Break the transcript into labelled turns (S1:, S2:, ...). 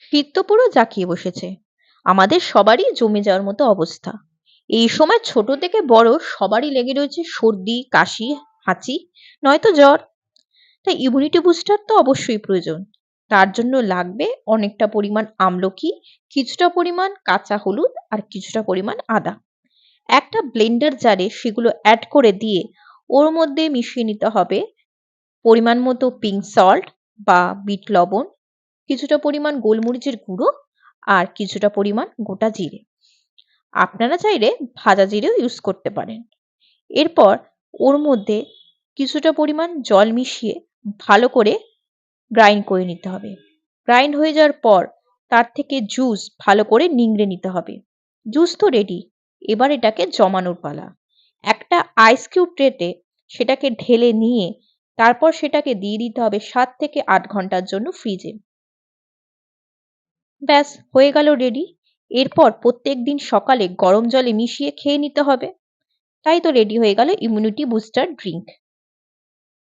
S1: শীত তো পুরো জাঁকিয়ে বসেছে। আমাদের সবারই জমে যাওয়ার মতো অবস্থা। এই সময় ছোট থেকে বড় সবারই লেগে রয়েছে সর্দি, কাশি, হাঁচি, নয়তো জ্বর। তাই ইমিউনিটি বুস্টার তো অবশ্যই প্রয়োজন। তার জন্য লাগবে অনেকটা পরিমাণ আমলকি, কিছুটা পরিমাণ কাঁচা হলুদ আর কিছুটা পরিমাণ আদা। একটা ব্লেন্ডার জারে সেগুলো অ্যাড করে দিয়ে ওর মধ্যে মিশিয়ে নিতে হবে পরিমাণ মতো পিঙ্ক সল্ট বা বিট লবণ, কিছুটা পরিমাণ গোলমরিচের গুঁড়ো আর কিছুটা পরিমাণ গোটা জিরে। আপনারা চাইলে ভাজা জিরেও ইউজ করতে পারেন। এরপর ওর মধ্যে কিছুটা পরিমাণ জল মিশিয়ে ভালো করে গ্রাইন্ড করে নিতে হবে। গ্রাইন্ড হয়ে যাওয়ার পর তার থেকে জুস ভালো করে নিংড়ে নিতে হবে। জুস তো রেডি। এবার এটাকে জমানোর পালা। একটা আইস কিউব ট্রেতে সেটাকে ঢেলে নিয়ে তারপর সেটাকে দিয়ে দিতে হবে 7 থেকে 8 ঘন্টার জন্য ফ্রিজে। ব্যাস হয়ে গেল রেডি। এরপর প্রত্যেকদিন সকালে গরম জলে মিশিয়ে খেয়ে নিতে হবে। তাই তো রেডি হয়ে গেল ইমিউনিটি বুস্টার ড্রিঙ্ক।